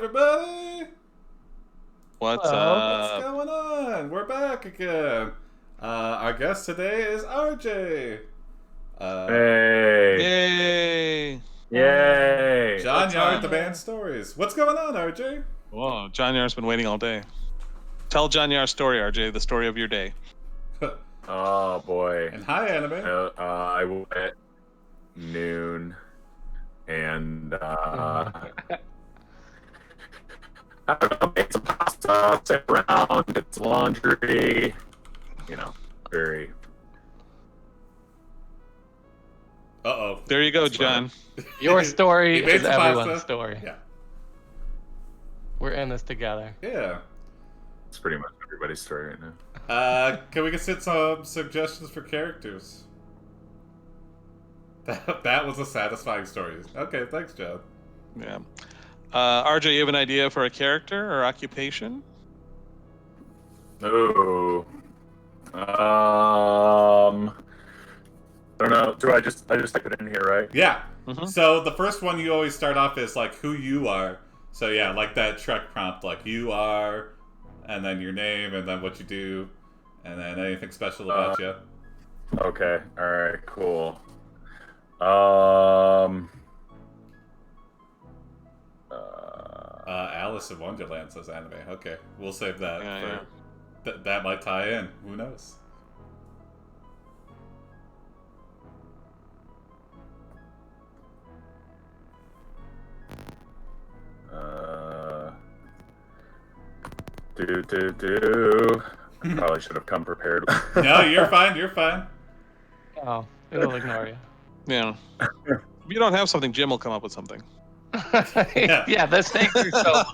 everybody! What's What's going on? We're back again. Our guest today is RJ. Hey! Yay! Yay! John Yard, the band stories. What's going on, RJ? Whoa, John Yar's been waiting all day. Tell John Yar's story, RJ, the story of your day. Oh boy. And hi, Anime. I woke at noon, and I don't know, made some pasta, sat around, did some laundry. You know, very. Uh-oh. There you go, John. Your story He made is some everyone's pasta. story. Yeah. We're in this together. Yeah. It's pretty much everybody's story right now. Can we get some suggestions for characters? That was a satisfying story. Okay, thanks, John. Yeah. RJ, you have an idea for a character or occupation? Ooh. I don't know. Do I just type it in here, right? Yeah. Mhm. So the first one you always start off is like who you are. So yeah, like that Trek prompt, like you are, and then your name, and then what you do, and then anything special about you. Okay. All right. Cool. Alice in Wonderland says anime. Okay, we'll save that. Yeah, That might tie in. Who knows? I probably should have come prepared. No, you're fine. You're fine. Oh, it'll ignore you. Yeah. If you don't have something, Jim will come up with something. Yeah, this takes yourself.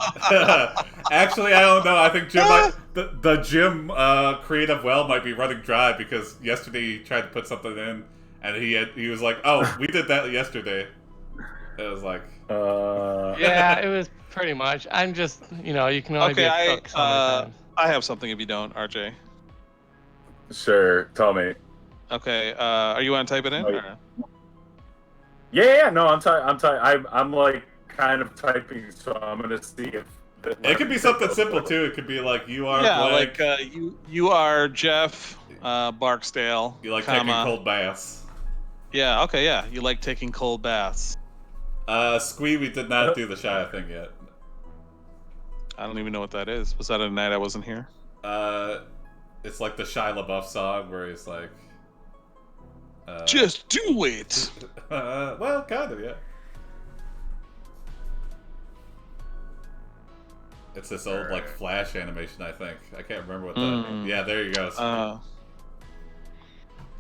Actually, I don't know. I think Jim the Jim creative well might be running dry because yesterday he tried to put something in and he was like, "Oh, we did that yesterday." It was like, Yeah, it was pretty much. I'm just, you can only be a cook so many times. I have something if you don't, RJ. Sure, tell me. Okay, are you want to type it in? Oh, Or? Yeah, no, I'm like kind of typing, so I'm gonna see if it could be something simple too. It could be like you are Yeah, blank. you are Jeff Barksdale. You like comma. taking cold baths. Yeah, okay, yeah. You like taking cold baths. Squee, we did not do the Shia thing yet. I don't even know what that is. Was that a night I wasn't here? It's like the Shia LaBeouf song where he's like, Just do it. well, kind of, yeah. It's this old like Flash animation, I think. I can't remember what that. Yeah, there you go.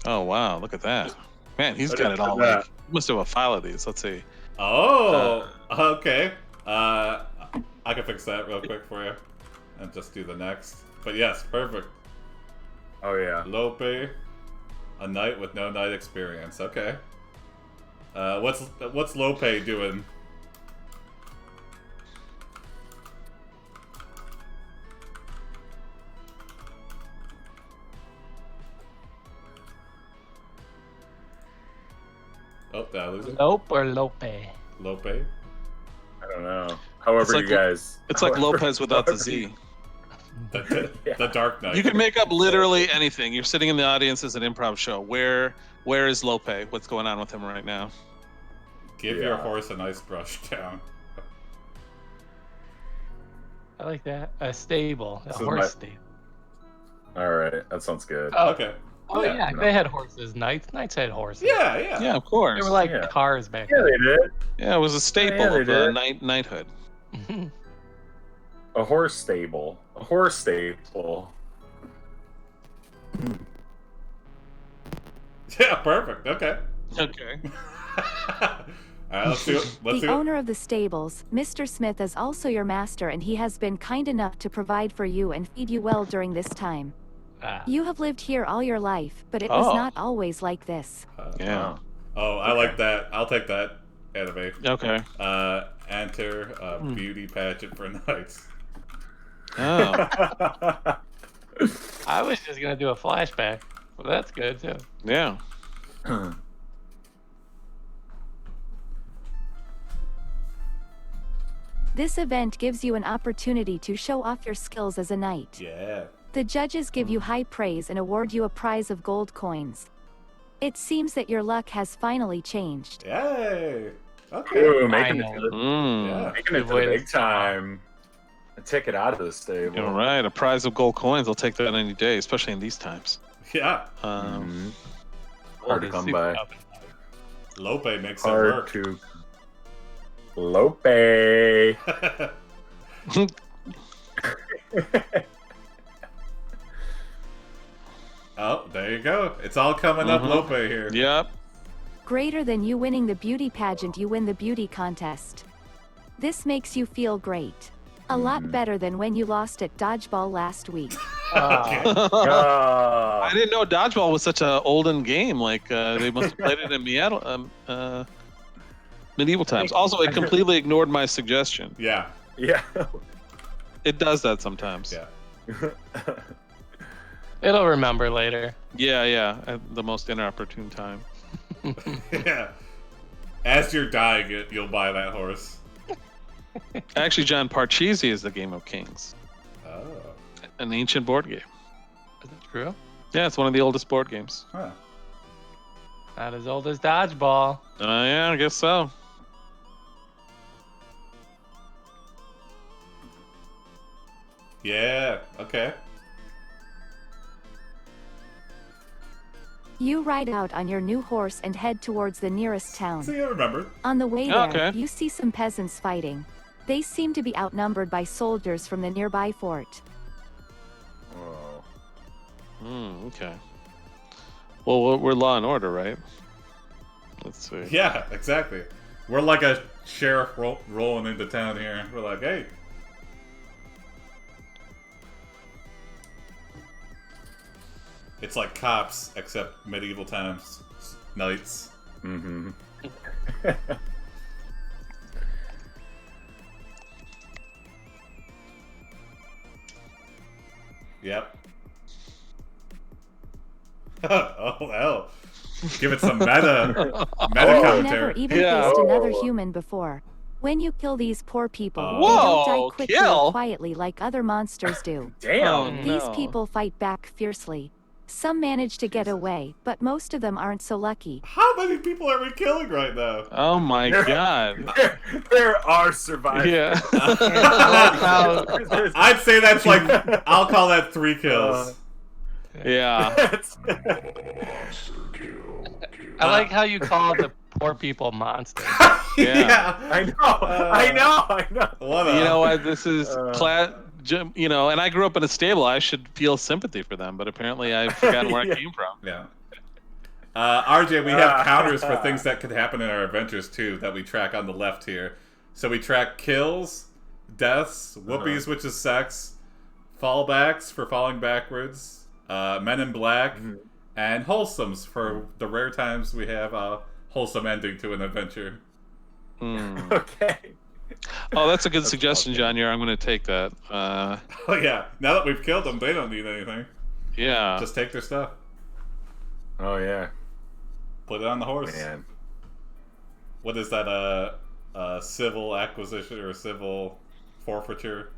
Oh wow, look at that. Man, he's got it all. Like, he must have a file of these. Let's see. Oh, okay. I can fix that real quick for you, and just do the next. But yes, perfect. Oh yeah. Lope, a knight with no knight experience. Okay. What's Lope doing? Oh, did I lose it? Lope or Lope? Lope? I don't know. However, It's like you guys. It's like Lopez without the Z. The Dark Knight. You can make up literally anything. You're sitting in the audience as an improv show. Where is Lope? What's going on with him right now? Give your horse a nice brush down. I like that. A stable. A This is horse stable. All right, that sounds good. Oh, Okay. Oh, yeah. no. They had horses. Knights had horses. Yeah, yeah. Yeah, of course. They were like Yeah. cars back Yeah, they did. Yeah, it was a staple Yeah, they of did. knighthood. then. A horse stable. A horse stable. Yeah, perfect. Okay. Okay. Alright, let's see what. The owner of the stables, Mr. Smith, is also your master, and he has been kind enough to provide for you and feed you well during this time. You have lived here all your life, but it was Oh. not always like this. Yeah. Oh, I like that. I'll take that anime. Okay. Enter a beauty pageant for knights. Oh. I was just going to do a flashback. Well, that's good, too. Yeah. This event gives you an opportunity to show off your skills as a knight. Yeah. The judges give you high praise and award you a prize of gold coins. It seems that your luck has finally changed. Yay! Okay. Ooh, making it Yeah. to the big time. A ticket out of the stable. You're right. A prize of gold coins. I'll take that any day, especially in these times. Yeah. Hard to come by. Lope makes it Hard work. to. Lope. Oh, there you go. It's all coming up Lope here. Yep. Greater than you winning the beauty pageant, you win the beauty contest. This makes you feel great. A lot better than when you lost at dodgeball last week. I didn't know dodgeball was such an olden game. Like they must have played it in medieval times. Also, it completely ignored my suggestion. Yeah. Yeah. It does that sometimes. Yeah. It'll remember later. Yeah, at the most inopportune time. Yeah. As you're dying, you'll buy that horse. Actually, John, Parcheesi is the Game of Kings. Oh. An ancient board game. Is it true? Yeah, it's one of the oldest board games. Huh. Not as old as dodgeball. Yeah, I guess so. Yeah. Okay. You ride out on your new horse and head towards the nearest town. See, I remember. On the way there, Okay. you see some peasants fighting. They seem to be outnumbered by soldiers from the nearby fort. Oh. Okay. Well, we're Law and Order, right? Let's see. Yeah, exactly. We're like a sheriff rolling into town here. We're like, hey. It's like cops, except medieval times. Knights. Mm-hmm. Yep. Oh, hell. Give it some meta I've never commentary. even faced another human before. When you kill these poor people, they Whoa, don't die quickly kill? or quietly like other monsters do. Damn. These people fight back fiercely. Some manage to get away, but most of them aren't so lucky. How many people are we killing right now? Oh my god. There are survivors. Yeah. I'd say that's like, I'll call that 3 kills. Yeah. I like how you call the poor people monsters. Yeah. I know. What You know what? This is you know, and I grew up in a stable. I should feel sympathy for them, but apparently I've forgotten where I came from. Yeah. RJ, we have counters for things that could happen in our adventures too that we track on the left here. So we track kills, deaths, whoopies, which is sex, fallbacks for falling backwards, men in black, and wholesomes for the rare times we have a wholesome ending to an adventure. Okay. Oh, that's a good suggestion, John. I'm going to take that. Oh yeah, now that we've killed them, they don't need anything. Yeah. Just take their stuff. Oh yeah. Put it on the horse. Man. What is that? Civil acquisition or civil forfeiture?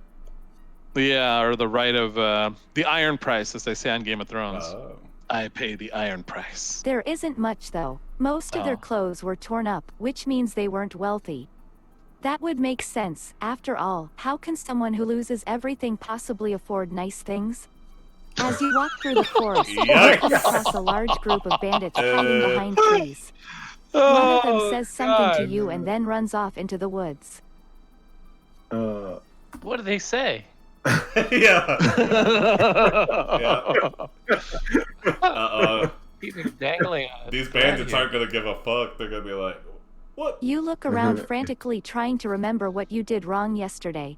Yeah, or the right of the iron price, as they say on Game of Thrones. Oh. I pay the iron price. There isn't much though. Most of their clothes were torn up, which means they weren't wealthy. That would make sense. After all, how can someone who loses everything possibly afford nice things? As you walk through the forest, you come across a large group of bandits hiding behind trees. One of them says something to you and then runs off into the woods. What do they say? Yeah. Yeah. Peter's dangling on These bandits aren't gonna give a fuck. They're gonna be like, what? You look around frantically trying to remember what you did wrong yesterday.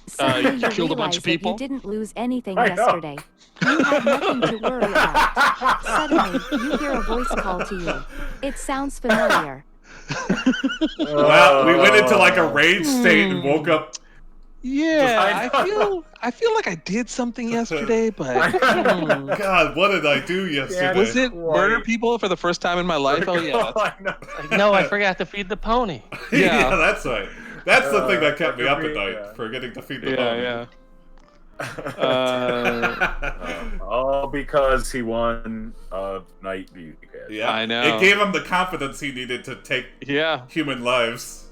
Suddenly You killed a bunch of realize that people? You didn't lose anything I know. yesterday. You have nothing to worry about. Suddenly, you hear a voice call to you. It sounds familiar. Well, we went into like a rage state and woke up. Yeah, I feel like I did something yesterday, but God, what did I do yesterday? was it murder people for the first time in my life? Oh yeah. No, I forgot to feed the pony. Yeah, that's right. That's the thing that kept me up at night, forgetting to feed the pony. Yeah. All because he won a night beauty pageant. Yeah, I know. It gave him the confidence he needed to take human lives.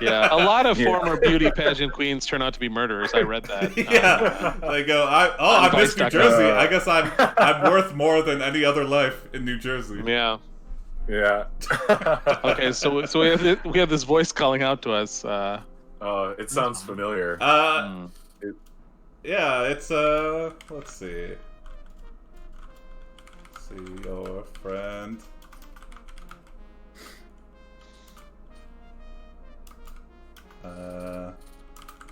Yeah, a lot of former beauty pageant queens turn out to be murderers. I read that. Yeah, they go. I miss New Jersey. I guess I'm worth more than any other life in New Jersey. Yeah. Yeah. Okay, so we have this voice calling out to us. It sounds familiar. Yeah, it's let's see. See your friend.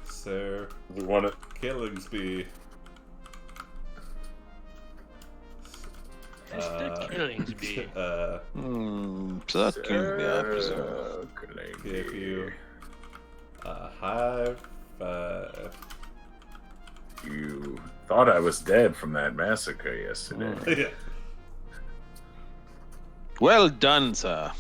Sir We want it. Killingsby. Mr. Killingsby. Give you a high five. You thought I was dead from that massacre yesterday. Yeah. Well done, sir.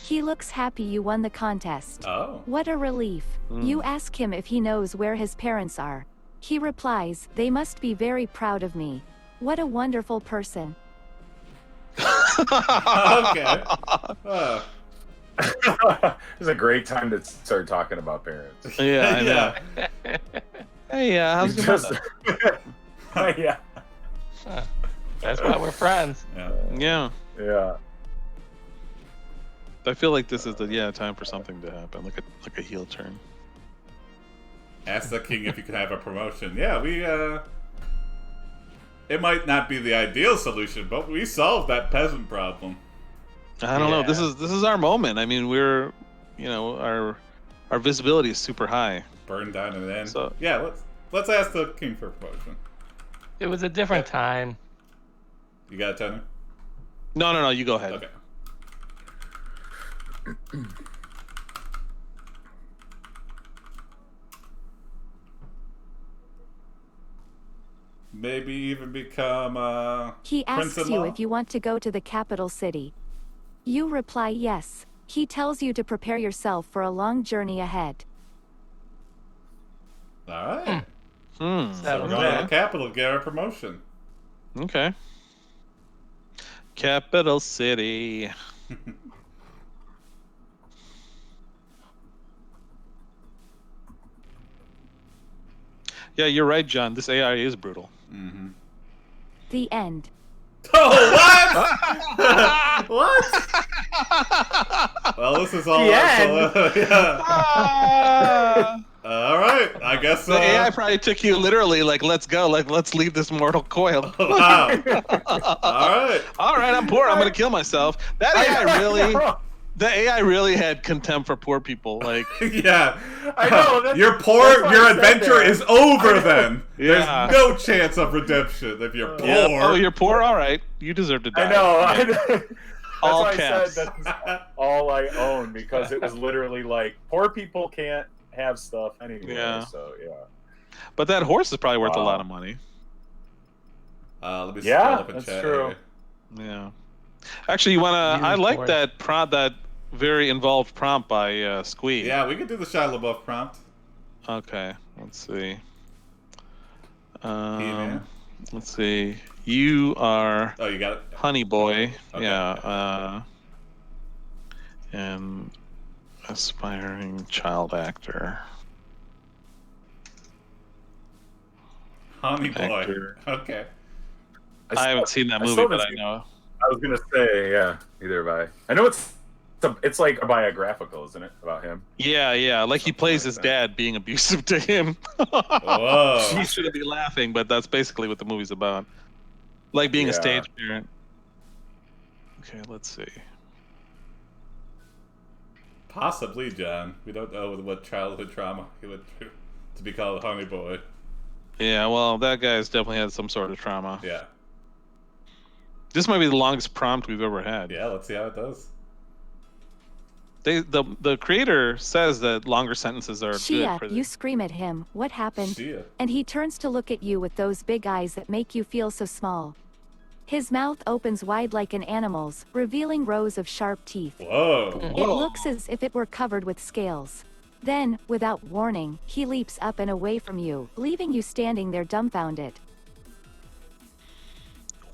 He looks happy you won the contest. Oh. What a relief. You ask him if he knows where his parents are. He replies, they must be very proud of me. What a wonderful person. Okay. It's a great time to start talking about parents. Yeah, I know. Hey, how's your mother? Yeah. That's why we're friends. Yeah. Yeah. I feel like this is the time for something to happen, like a heel turn. Ask the king if you can have a promotion. Yeah, we it might not be the ideal solution, but we solved that peasant problem. I don't know. This is our moment. I mean, we're, our visibility is super high. Burn down and then. So, yeah, let's ask the king for promotion. It was a different time. You got it, Tanner? No. You go ahead. Okay. Maybe even become He asks you Prince-in-law? if you want to go to the capital city. You reply yes. He tells you to prepare yourself for a long journey ahead. All right. So So we're going to the capital, get our promotion. Okay. Capital City. Yeah, you're right, John. This AI is brutal. Mm-hmm. The end. Oh, what? What? Well, this is all. All right, I guess. The AI probably took you literally, like, let's go, like, let's leave this mortal coil. Wow. All right, I'm poor. I'm gonna kill myself. That AI really had contempt for poor people. Like, yeah, I know. You're poor. Your adventure is over. Then there's Yeah. no chance of redemption if you're poor. yeah. Oh, you're poor. All right, you deserve to die. I know. That's All why caps. I said that's all I own, because it was literally like poor people can't have stuff anyway. Yeah. So yeah. But that horse is probably worth a lot of money. Let me Yeah, scroll up in that's chat true. Yeah. Actually, you wanna? I like that prompt. That very involved prompt by Squee. Yeah, we could do the Shia LaBeouf prompt. Okay. Let's see. Yeah. Let's see. You are Oh, you got it. Honeyboy. Okay. Yeah. And aspiring child actor. Honeyboy. Actor. Okay. I haven't seen that I movie, still but I haven't seen- know. I was gonna say, yeah, neither have I. I know it's like a biographical, isn't it, about him? Yeah. Like he plays like his that. dad being abusive to him. Whoa. You shouldn't be laughing, but that's basically what the movie's about. Like being a Yeah. stage parent. Okay, let's see. Possibly, John. We don't know what childhood trauma he went through to be called Honeyboy. Yeah, well, that guy's definitely had some sort of trauma. Yeah. This might be the longest prompt we've ever had. Yeah, let's see how it does. The creator says that longer sentences are good Shia, for you scream at him, what happened? Shia. And he turns to look at you with those big eyes that make you feel so small. His mouth opens wide like an animal's, revealing rows of sharp teeth. Whoa. It looks as if it were covered with scales. Then, without warning, he leaps up and away from you, leaving you standing there dumbfounded.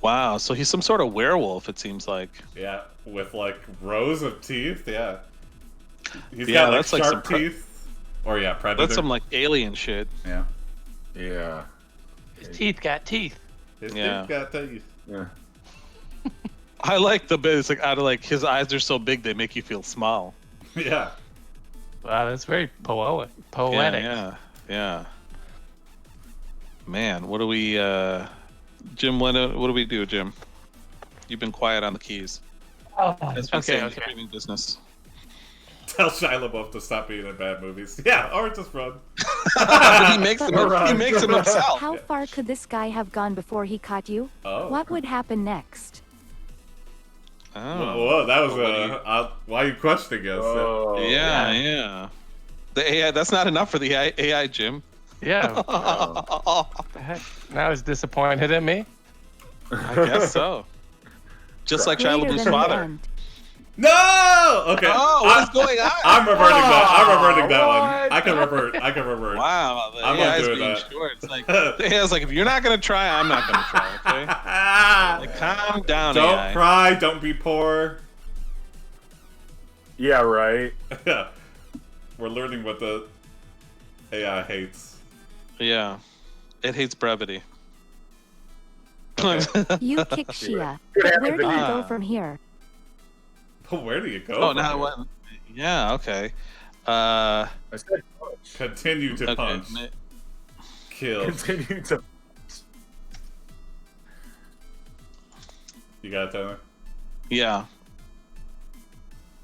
Wow, so he's some sort of werewolf, it seems like. Yeah, with like rows of teeth. Yeah. He's Yeah, got like that's like sharp some teeth. Or yeah, predator. That's some like alien shit. Yeah. Yeah. His teeth got teeth. His Yeah. teeth got teeth. Yeah. I like the bit. It's like out of like his eyes are so big they make you feel small. Yeah. Wow, that's very poetic. Yeah. Man, what do we, Jim? What do we do, Jim? You've been quiet on the keys. Oh, That's been saying okay. streaming business. Tell Shia LaBeouf to stop being in bad movies. Yeah, or just run. But he makes them. Right. He makes them himself. How far could this guy have gone before he caught you? Oh. What would happen next? Oh. Whoa, that was why are you questioning us? Oh, Yeah. The AI. That's not enough for the AI, Jim. Yeah. What the heck? Now he's disappointed in me. I guess so. Just like Shia Greater LaBeouf's than the father. end. No! Okay. Oh, what's going on? I'm reverting that. I'm reverting that what? one. I can revert. Wow, the I'm AI's doing being that. short. It's like the AI's like, if you're not gonna try, I'm not gonna try. Okay. Like, calm down, Don't AI. cry. Don't be poor. Yeah, right. Yeah. We're learning what the AI hates. Yeah, it hates brevity. You kick Shia. Good But where do you Ah. go from here? Where do you go? Oh, from now here? what? Yeah, okay. I said punch. Continue to Okay. punch. Kill. Continue to. You got it, Tyler? Yeah.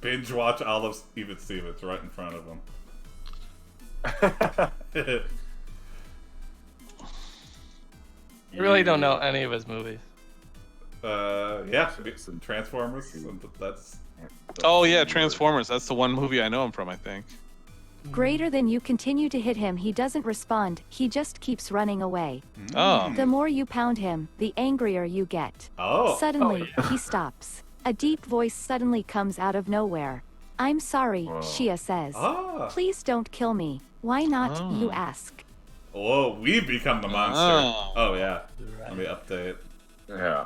Binge watch all of Even Stevens right in front of him. I really don't know any of his movies. Yeah, some Transformers. That's. Oh yeah, Transformers. That's the one movie I know him from, I think. Greater than you continue to hit him, he doesn't respond, he just keeps running away. Oh. The more you pound him, the angrier you get. Oh. Suddenly, he stops. A deep voice suddenly comes out of nowhere. I'm sorry, Whoa. Shia says. Ah. Please don't kill me. Why not, Oh. you ask. Oh, we become the monster. Oh yeah. Let me update. Yeah.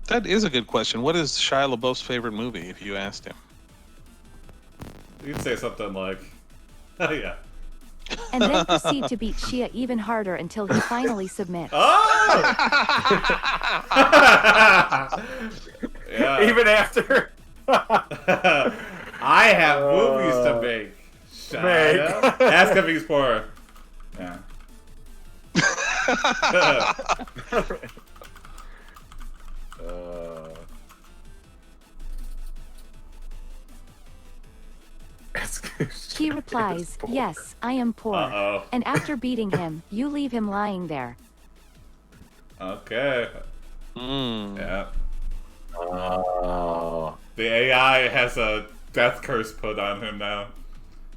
That is a good question. What is Shia LaBeouf's favorite movie, if you asked him? You'd say something like, oh yeah. And then proceed to beat Shia even harder until he finally submits. Oh! Yeah. Even after. I have movies to make. Shia. Ask if he's poor. Yeah. He replies, yes, I am poor. Uh-oh. And after beating him, you leave him lying there. Okay. Mm. Yeah. Oh. The AI has a death curse put on him now.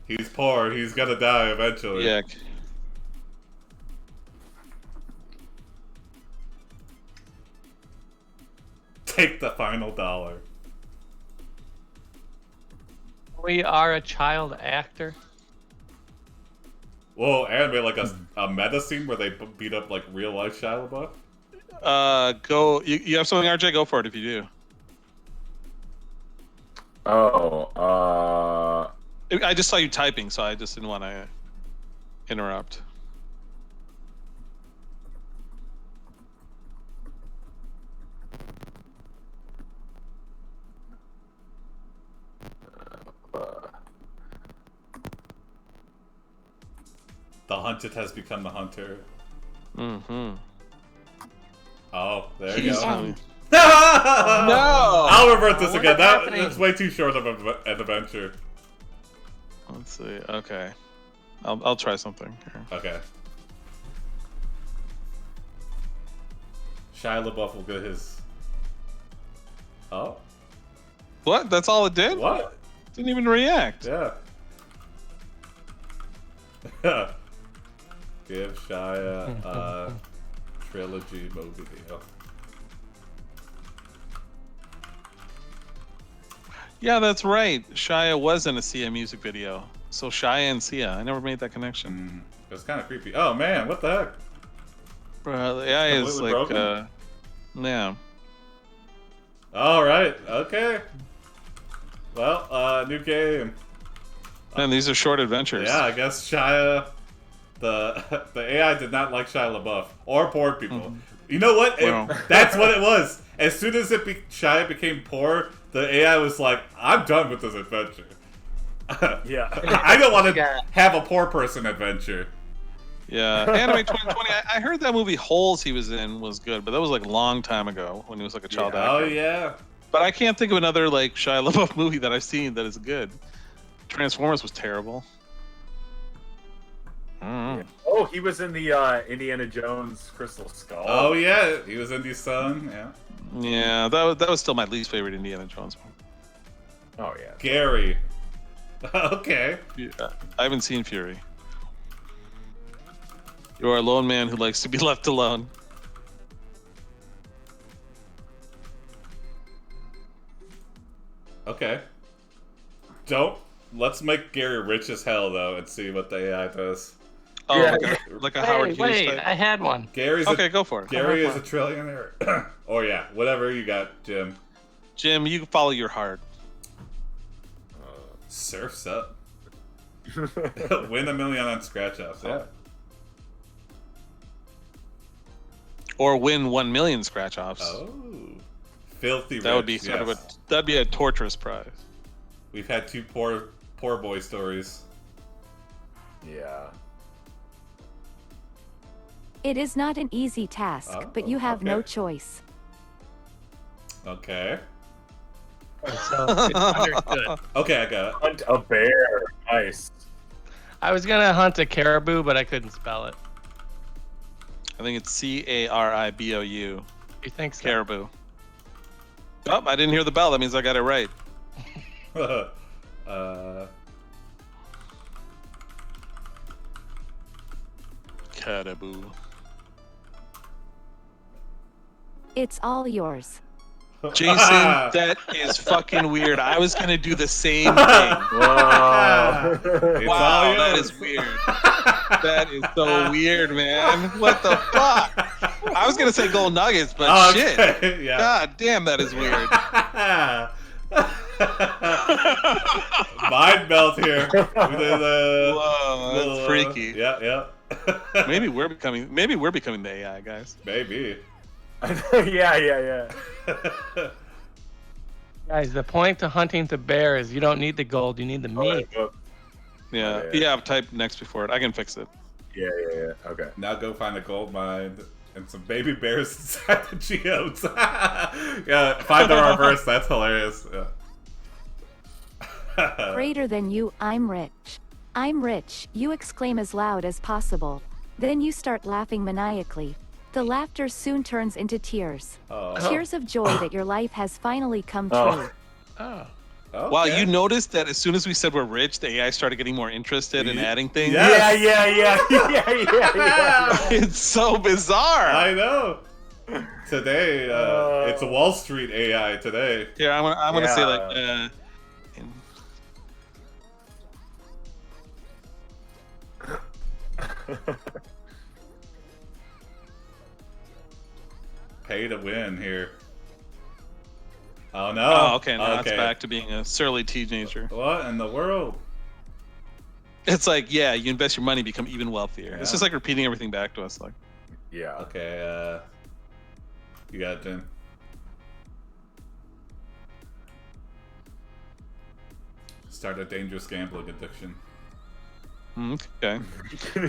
He's poor. He's gonna die eventually. Yeah. Take the final dollar. We are a child actor. Whoa, animate like a meta scene where they beat up like real life Shia LaBeouf? Go. You have something, RJ? Go for it if you do. Oh. I just saw you typing, so I just didn't want to interrupt. The hunted has become the hunter. Mm-hmm. Oh, there The you go. end. No! I'll revert this again. happening? That's way too short of an adventure. Let's see. Okay. I'll try something here. Okay. Shia LaBeouf will get his. Oh, What? That's all it did? what? Didn't even react. Yeah. Give Shia a trilogy movie deal. Yeah, that's right. Shia was in a Sia music video. So Shia and Sia. I never made that connection. It's kind of creepy. Oh man, what the heck? Bro, the AI is Completely like, broken? yeah. All right. Okay. Well, new game. Man, these are short adventures. Yeah, I guess Shia, the AI did not like Shia LaBeouf or poor people. You know what? Well. That's what it was. As soon as Shia became poor, the AI was like, "I'm done with this adventure. Yeah. I don't want to have a poor person adventure." Yeah, Anime 2020. I heard that movie Holes he was in was good, but that was like a long time ago when he was like a child actor. Oh yeah. But I can't think of another like Shia LaBeouf movie that I've seen that is good. Transformers was terrible. Oh, he was in the Indiana Jones Crystal Skull. Oh yeah, he was in the Sun. Yeah. Yeah, that was still my least favorite Indiana Jones one. Oh yeah. Gary. Okay. Yeah, I haven't seen Fury. You are a lone man who likes to be left alone. Okay. Let's make Gary rich as hell though, and see what the AI does. Oh, Yeah. like a Howard Hughes Wait, type. I had one. Gary's Okay, go for it. Gary is a trillionaire. Oh yeah, whatever you got, Jim. Jim, you follow your heart. Surfs up. Win $1 million on scratch offs. Yeah. Or win 1 million scratch offs. Oh. Filthy rich. That would be sort of that'd be a torturous prize. We've had two poor boy stories. Yeah. It is not an easy task, but you have no choice. Okay. So it's understood. Okay, I got it. Hunt a bear. Nice. I was gonna hunt a caribou, but I couldn't spell it. I think it's Caribou. You think so? Caribou. Oh, I didn't hear the bell. That means I got it right. Caribou. It's all yours. Jason, that is fucking weird. I was gonna do the same thing. Wow. It's Wow, all that yours. is weird. That is so weird, man. What the fuck? I was gonna say gold nuggets, but Okay, shit. yeah. God damn, that is weird. Mind melt here. Whoa, that's freaky. Yeah. Maybe we're becoming the AI guys. Maybe. Yeah. Guys, the point to hunting the bear is you don't need the gold, you need the meat. Yeah. Yeah, type next before it. I can fix it. Yeah. Okay. Now go find a gold mine and some baby bears inside the geodes. Yeah, find the reverse. That's hilarious. Yeah. Greater than you, I'm rich. I'm rich, you exclaim as loud as possible. Then you start laughing maniacally. The laughter soon turns into tears. Oh. Tears of joy that your life has finally come true. Oh. Okay. Wow, you noticed that as soon as we said we're rich, the AI started getting more interested in adding things? Yes. Yeah. It's so bizarre. I know. Today, it's a Wall Street AI today. Here, I'm gonna say like, Pay to win here. Oh no. oh, okay, now it's back to being a surly teenager. What in the world? It's like, yeah, you invest your money, become even wealthier. It's Yeah. just like repeating everything back to us. Like, Yeah. Okay, you got it, Jim. Start a dangerous gambling addiction. okay,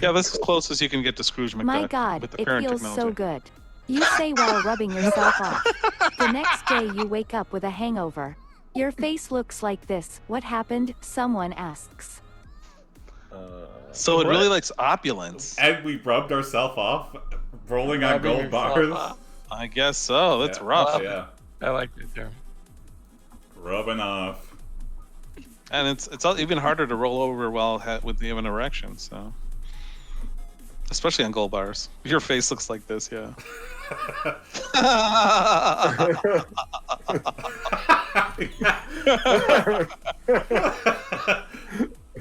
yeah, this is close as you can get to Scrooge McDuck. My God, with the it current feels technology. so good. You say while rubbing yourself off. The next day you wake up with a hangover. Your face looks like this. What happened? Someone asks. So it really likes opulence. And we rubbed ourselves off, rolling on gold bars. I guess so. That's rough. Yeah, I like that term. rubbing off. And it's even harder to roll over while with an erection. So Especially on gold bars. Your face looks like this, yeah.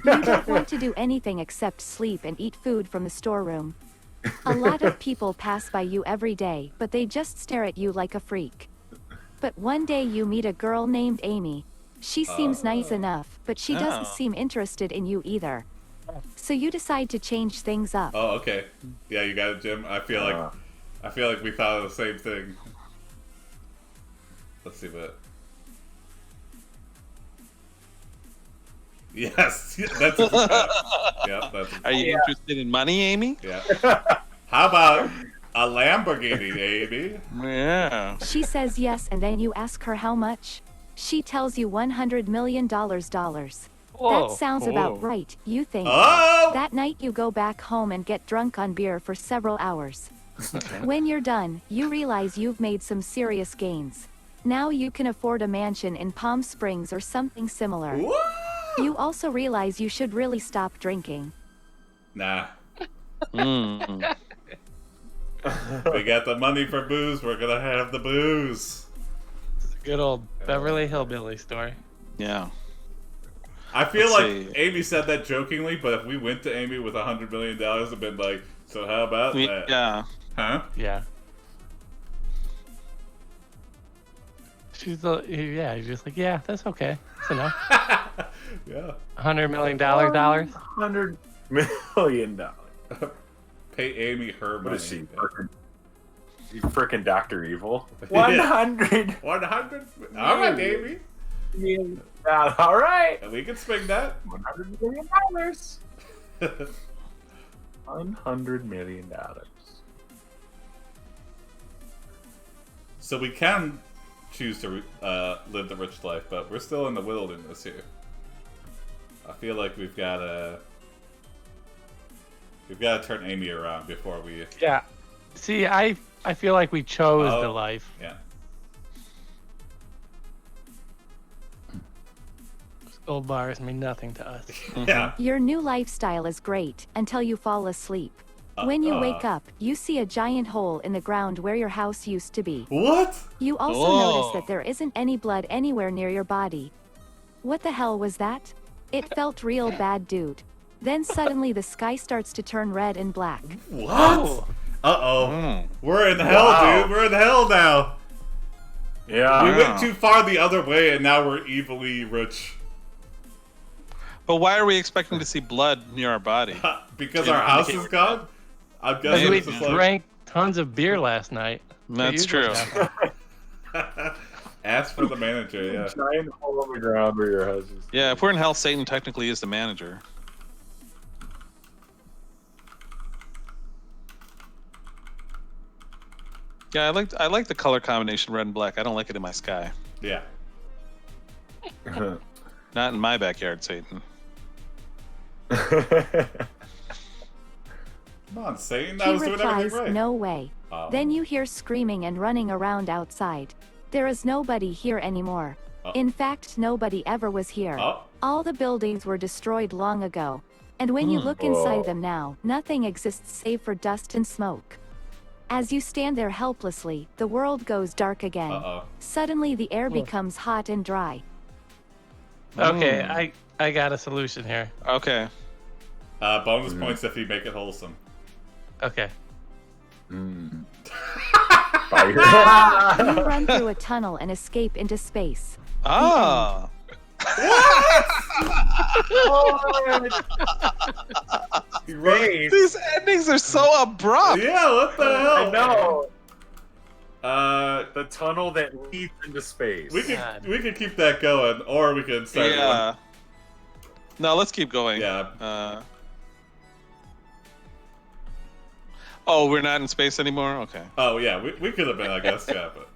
You don't want to do anything except sleep and eat food from the storeroom. A lot of people pass by you every day, but they just stare at you like a freak. But one day you meet a girl named Amy. She seems nice enough, but she doesn't seem interested in you either. So you decide to change things up. Oh, okay. Yeah, you got it, Jim. I feel like we thought of the same thing. Let's see what. Yes, that's a good bet. Yeah, that's. Are you interested in money, Amy? Yeah. How about a Lamborghini, Amy? Yeah. She says yes, and then you ask her how much. She tells you $100 million. Whoa. That sounds about right, you think. Oh! That night you go back home and get drunk on beer for several hours. When you're done, you realize you've made some serious gains. Now you can afford a mansion in Palm Springs or something similar. Woo! You also realize you should really stop drinking. Nah. Mm. We got the money for booze. We're gonna have the booze. Good old Beverly Hillbilly story. Yeah. I feel Let's like see. Amy said that jokingly, but if we went to Amy with $100 million, it'd been like, so how about that? Yeah. Huh? Yeah. You're just like, yeah, that's okay. That's enough. Yeah. $100 million dollars. $100 million. Pay Amy her money. What is she? Freaking Dr. Evil. Yeah. 100 100? All right, Amy. million. All right. We can swing that. $100 million. $100 million. So we can choose to live the rich life, but we're still in the wilderness here. I feel like we've got to turn Amy around before we. Yeah. See, I feel like we chose the life. Yeah. Gold bars mean nothing to us. Yeah. Your new lifestyle is great until you fall asleep. When you wake up, you see a giant hole in the ground where your house used to be. What? You also notice that there isn't any blood anywhere near your body. What the hell was that? It felt real bad, dude. Then suddenly the sky starts to turn red and black. What? Oh. Uh-oh. We're in hell, dude. We're in hell now. Yeah. We went too far the other way, and now we're evilly rich. But why are we expecting to see blood near our body? Because our house is gone? I'm guessing We this is like... drank tons of beer last night. That's true. Ask for the manager, yeah. Giant hole in the ground where your house is. Yeah, if we're in hell, Satan technically is the manager. Yeah, I like the color combination red and black. I don't like it in my sky. Yeah. Not in my backyard, Satan. Come on, Satan. I He was doing replies, everything right. no way. Then you hear screaming and running around outside. There is nobody here anymore. In fact, nobody ever was here. All the buildings were destroyed long ago. And when you look inside them now, nothing exists save for dust and smoke. As you stand there helplessly, the world goes dark again. Suddenly the air becomes hot and dry. Okay, I got a solution here. Okay. Bonus points if you make it wholesome. Okay. Fire. You run through a tunnel and escape into space. Ah. Space. These endings are so abrupt. Yeah, what the hell? I know. Uh, The tunnel that leads into space. we could keep that going, or we could start. Yeah. No, let's keep going. Yeah. Oh, we're not in space anymore? Okay. Oh yeah, we could have been, I guess. Yeah, but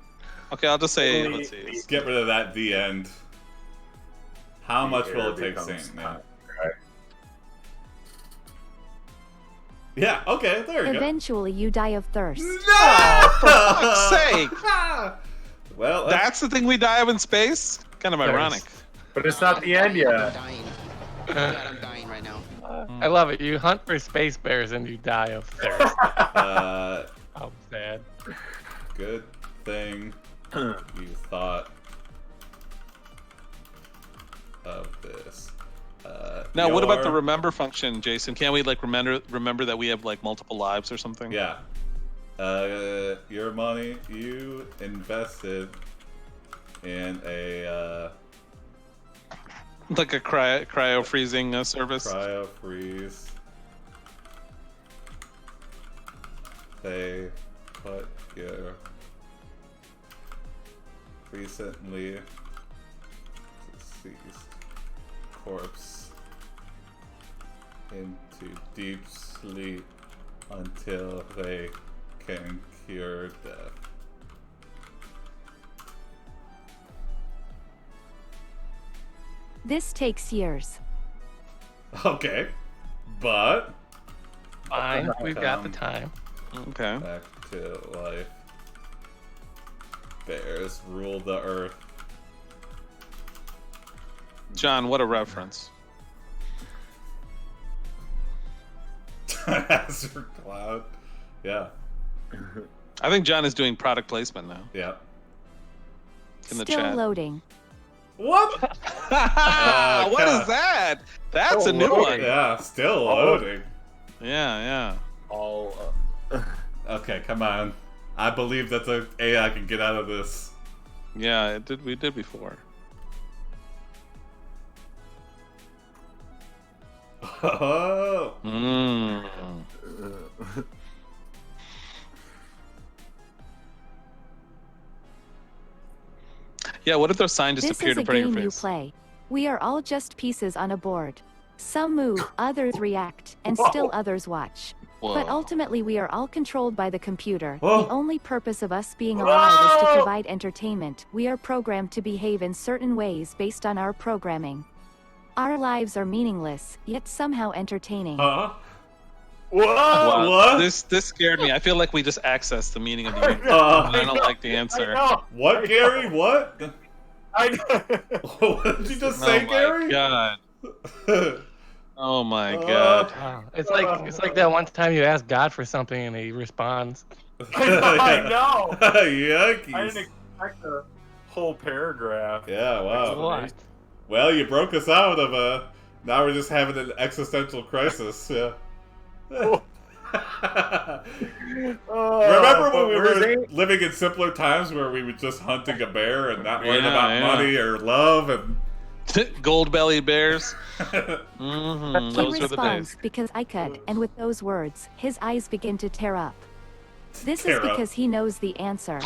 Okay, I'll just say, let's see. let's get rid of that. The end. How The much will air it take, becomes Saint? Yeah. hot. Right. Yeah. Okay. There we go. Eventually you die of thirst. No! For fuck's sake! Well, That's the thing we die of in space? Kind of ironic. But it's not the end yet. I'm dying. Oh my God, I'm dying right now. I love it. You hunt for space bears and you die of thirst. How sad. Good thing you thought of this. Now, what about the remember function, Jason? Can't we like remember that we have like multiple lives or something? Yeah. Your money you invested in a like a cryo freezing service. Cryo freeze. They put your recently deceased corpse into deep sleep until they can cure death. This takes years. Okay, but Fine, we've got the time. Okay. Back to life. Bears rule the earth. John, what a reference. Azure Cloud. Yeah. I think John is doing product placement now. Yeah. In the Still chat. loading. What? What is that? That's a new one. Yeah, still loading. Yeah. All. Okay, come on. I believe that the AI can get out of this. Yeah, we did before. Oh. Yeah, what if those signs just This appear is to a put in your game you face? play. We are all just pieces on a board. Some move, others react, and Whoa. still others watch. Whoa. But ultimately we are all controlled by the computer. Whoa. The only purpose of us being alive is to Whoa. provide entertainment. We are programmed to behave in certain ways based on our programming. Our lives are meaningless, yet somehow entertaining. Huh? Whoa! Wow, What? This scared me. I feel like we just accessed the meaning of the universe. Uh, I don't like the answer. What, Gary? What? I know. What did you just say, Oh Gary? my god. Oh my god. Wow. It's like that one time you ask God for something and he responds. I know. Yikes. I didn't expect a whole paragraph. Yeah, wow. What? Well, you broke us out of now we're just having an existential crisis. Yeah. Remember when we were living in simpler times where we were just hunting a bear and not worrying about money or love and Gold-bellied bears. He Those are the responds days. because I could, and with those words, his eyes begin to tear up. This Tear is up. because he knows the answer.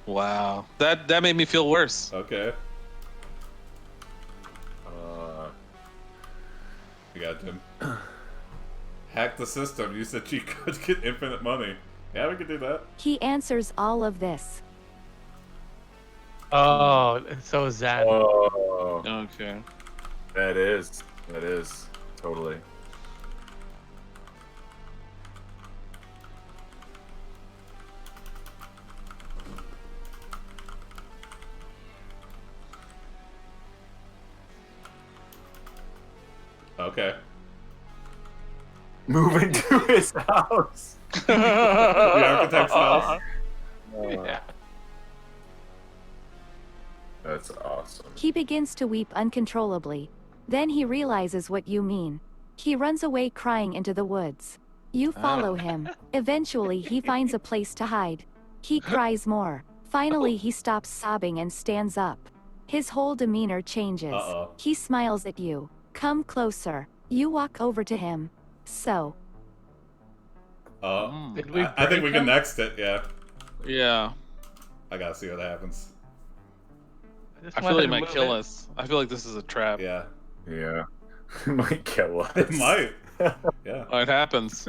Wow. That made me feel worse. Okay. You got Jim. Hack the system. Use the cheat code to get infinite money. Yeah, we could do that. He answers all of this. Oh, it's so zen. Oh, Okay. that is totally. Okay. Moving to his house. The architect's house. Yeah. That's awesome. He begins to weep uncontrollably. Then he realizes what you mean. He runs away crying into the woods. You follow him. Eventually he finds a place to hide. He cries more. Finally he stops sobbing and stands up. His whole demeanor changes. Uh-oh. He smiles at you. Come closer. You walk over to him. So, Did we I think we break can him? next it, yeah. Yeah. I gotta see what happens. just I feel wanted like to it might move kill it. us. I feel like this is a trap. Yeah. Yeah. Might kill us. It might. Yeah. Oh, it happens.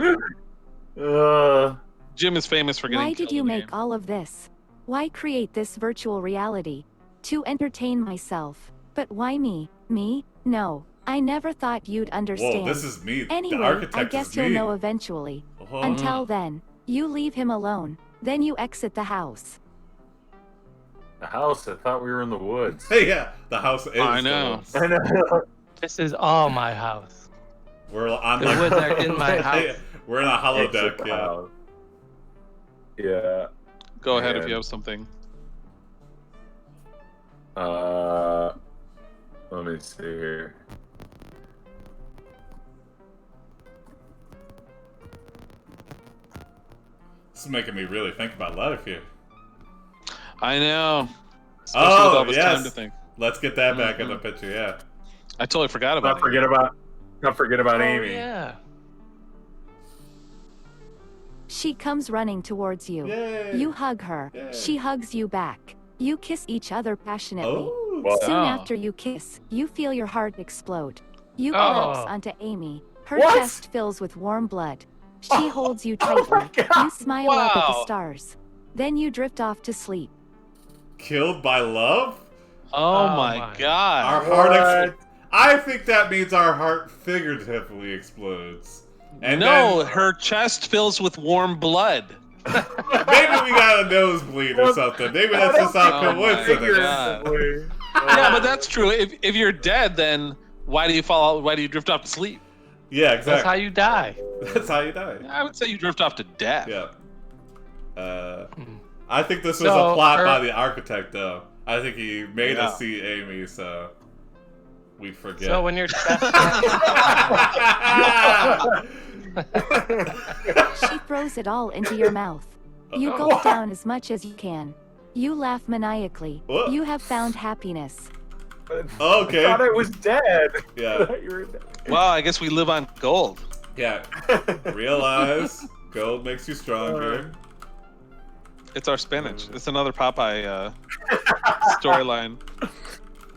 Jim is famous for getting why did killed you in the make game. all of this? Why create this virtual reality? To entertain myself. But why me? Me? No. I never thought you'd understand. Whoa, this is me. The Anyway, architect I guess is you'll me. know eventually. Oh. Until then, you leave him alone. Then you exit the house. The house. I thought we were in the woods. Hey, yeah. The house is. I know. I know. This is all my house. We're on The woods are in my house. We're in a holodeck. Yeah. Yeah. Go ahead if you have something. Let me see here. This is making me really think about life here. I know. Especially with all this time to think. Let's get that back in the picture. Yeah. I totally forgot about it. Not forget about Amy. Yeah. She comes running towards you. Yay. You hug her. Yay. She hugs you back. You kiss each other passionately. Oh. Well, Soon after you kiss, you feel your heart explode. You Oh. collapse onto Amy. Her What? chest fills with warm blood. She holds you tightly. my God. You smile up at the Wow. stars. Then you drift off to sleep. Killed by love? Oh, Oh my my. god. Our heart I think that means our heart figuratively explodes. And no, then her chest fills with warm blood. maybe we got a nosebleed or something. Maybe that's just our Oh my coincidence. God. Yeah, but that's true. If you're dead, then why do you fall? Why do you drift off to sleep? Yeah, That's how exactly. you die. That's how you die. I would say you drift off to death. Yeah. I think this was So, a plot her- by the architect, though. I think he made Yeah. us see Amy, so we'd forget. So when you're She throws it all into your mouth. You Uh-oh. gulp down as much as you can. You laugh maniacally. What? You have found happiness. Okay. I thought I was dead. Yeah. I thought you were dead. Wow, I guess we live on gold. Yeah. Realize gold makes you stronger. It's our spinach. It's another Popeye storyline.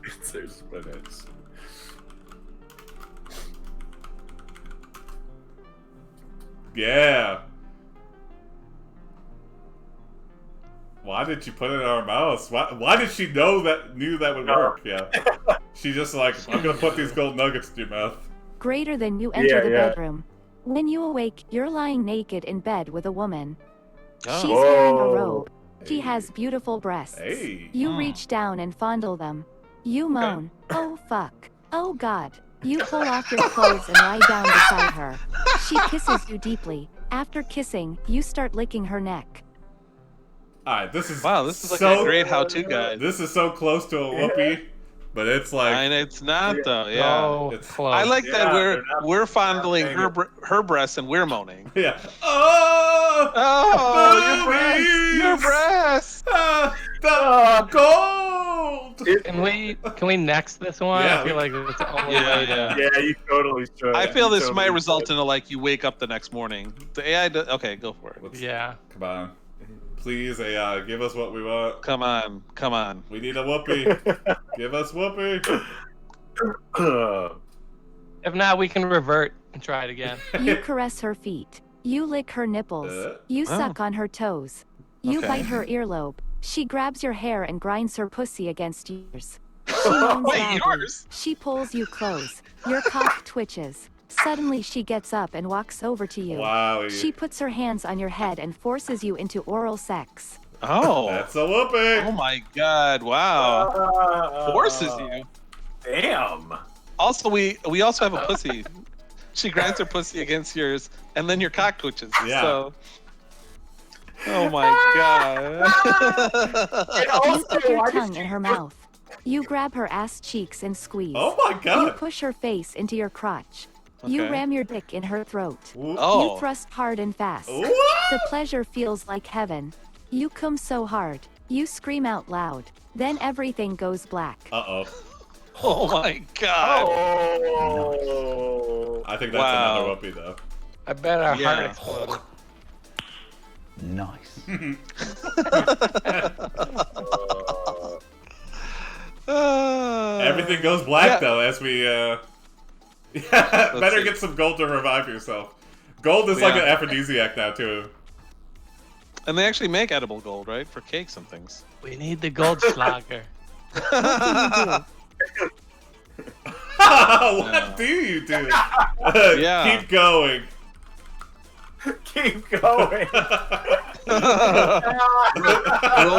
It's their spinach. Yeah. Why did she put it in our mouths? Why did she knew that would work? Yeah. She just like, I'm gonna put these gold nuggets in your mouth. Greater than you enter Yeah, the yeah. bedroom. When you awake, you're lying naked in bed with a woman. Oh. She's wearing a Whoa. robe. She Hey. has beautiful breasts. Hey. You Hmm. reach down and fondle them. You moan, oh fuck, oh god. You pull off your clothes and lie down beside her. She kisses you deeply. After kissing, you start licking her neck. Alright, this is Wow, this is like so a great how-to guide. This is so close to a whoopee, but it's like And it's not though. Yeah. so It's- close. I like that they're not- we're fondling her breasts and we're moaning. yeah. Oh, Oh, boobies! your breasts! The gold. Can we next this one? Yeah, I feel like it's the only Yeah, way to. yeah. Yeah, you totally should. I feel You this totally might result should. in a like you wake up the next morning. The AI. Okay, go for it. Yeah. Come on, please AI, give us what we want. Come on, come on. We need a whoopee. Give us whoopee. If not, we can revert and try it again. You caress her feet. You lick her nipples. You Oh. suck on her toes. You Okay. bite her earlobe. She grabs your hair and grinds her pussy against yours. She moans Wait, loudly. yours? She pulls you close. Your cock twitches. Suddenly she gets up and walks over to you. Wow. She puts her hands on your head and forces you into oral sex. Oh. That's a whoopee. Oh my God! Wow. Forces you. Damn. Also, we also have a pussy. She grinds her pussy against yours, and then your cock twitches. Yeah. So. Oh my God. You put your tongue in her mouth. You grab her ass cheeks and squeeze. Oh my You god. push her face into your crotch. You Okay. ram your dick in her throat. Oh. You thrust hard and fast. What? The pleasure feels like heaven. You come so hard. You scream out loud. Then everything goes black. Uh-oh. Oh my God. Oh. I think that's Wow. another whoopee, though. I bet our Yeah. heart exploded. Nice. Everything goes black, yeah. though, as we, Yeah, better see. get some gold to revive yourself. Gold is like Yeah. an aphrodisiac now, too. And they actually make edible gold, right? For cakes and things. We need the Goldschlager. What do you do? Yeah. Keep going. Keep going. Roll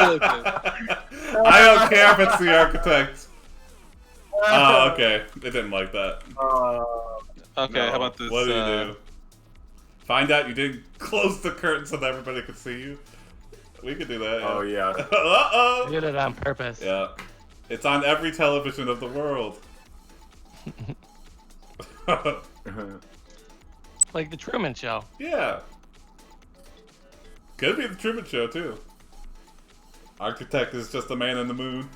with it. I don't care if it's the architect. Oh, okay. They didn't like that. Okay, No. how about this? What do you do? Find out you didn't close the curtain so that everybody could see you? We could do that. Oh, yeah. Uh-oh! I did it on purpose. Yeah. It's on every television of the world. Like the Truman Show. Yeah. Could be the Truman Show, too. Architect is just a man in the moon.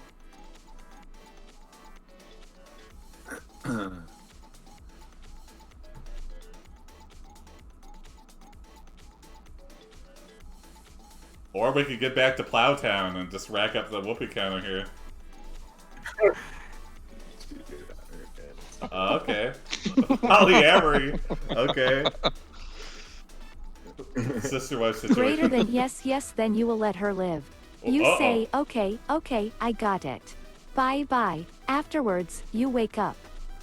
Or we could get back to Plowtown and just rack up the whoopee counter here. Okay. Polyamory. Okay. Sister wife situation. Greater than yes, then you will let her live. You say, okay, I got it. Bye. Afterwards, you wake up.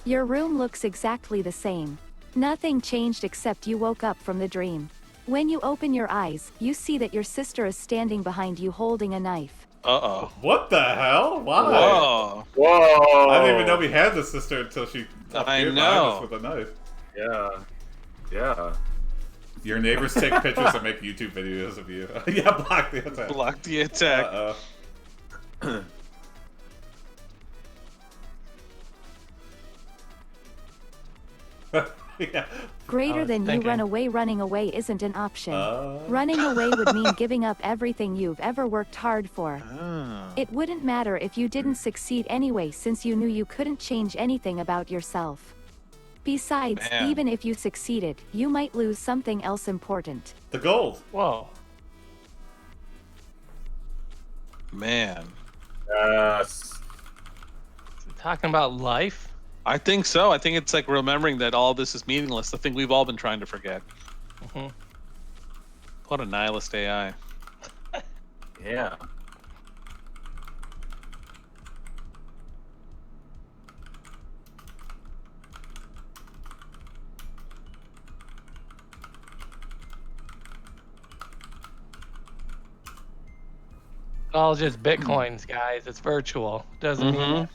Your room looks exactly the same. Nothing changed except you woke up from the dream. When you open your eyes, you see that your sister is standing behind you holding a knife. Uh-oh. What the hell? Why? Whoa. Whoa! I didn't even know we had the sister until she appeared behind know. us with a knife. Yeah. Your neighbors take pictures and make YouTube videos of you. Yeah, block the attack. Block the attack. Uh-oh. Yeah. Greater than you run away. Running away isn't an option. Running away would mean giving up everything you've ever worked hard for. It wouldn't matter if you didn't succeed anyway, since you knew you couldn't change anything about yourself. Besides, even if you succeeded, you might lose something else important. The gold. Whoa. Man. Yes. Talking about life? I think so. I think it's like remembering that all this is meaningless. The thing we've all been trying to forget. What a nihilist AI. Yeah. All just bitcoins, guys. It's virtual. Doesn't mean.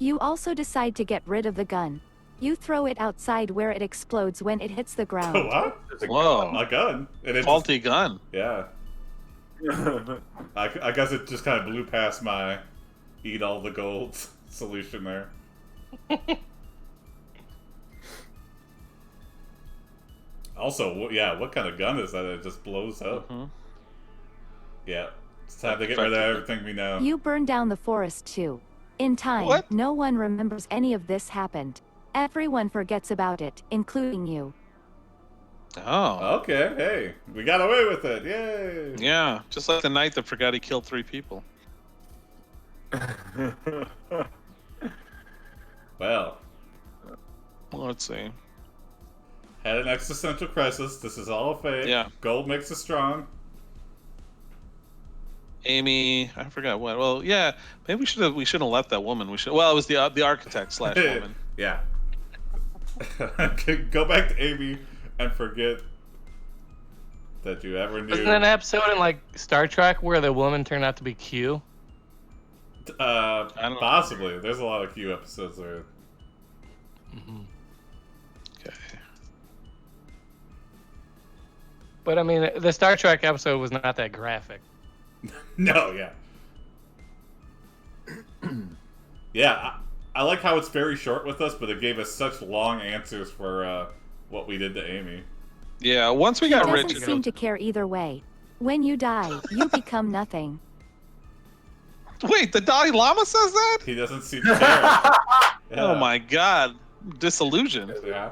You also decide to get rid of the gun. You throw it outside where it explodes when it hits the ground. What? Whoa. A gun. And it's Faulty gun. Yeah. I guess it just kind of blew past my eat all the gold solution there. Also, yeah, what kind of gun is that? It just blows up. Yeah, it's time to get rid of everything we know. You burn down the forest too. In time, no one remembers any of this happened. Everyone forgets about it, including you. Oh. Okay, hey, we got away with it, yay! Yeah, just like the knight that forgot he killed 3 people. Well, Let's see. had an existential crisis. This is all fake. Yeah. Gold makes us strong. Amy, I forgot what. Well, yeah, maybe we shouldn't have left that woman. Well, it was the architect / woman. Yeah. Go back to Amy and forget that you ever knew. Wasn't there an episode in like Star Trek where the woman turned out to be Q? I don't know. Possibly. There's a lot of Q episodes where. Okay. But I mean, the Star Trek episode was not that graphic. No, yeah. Yeah, I like how it's very short with us, but it gave us such long answers for what we did to Amy. Yeah, once we got He rich, doesn't seem to care either way. When you die, you become nothing. Wait, the Dalai Lama says that? He doesn't seem to care. Oh my God, disillusioned. Yeah.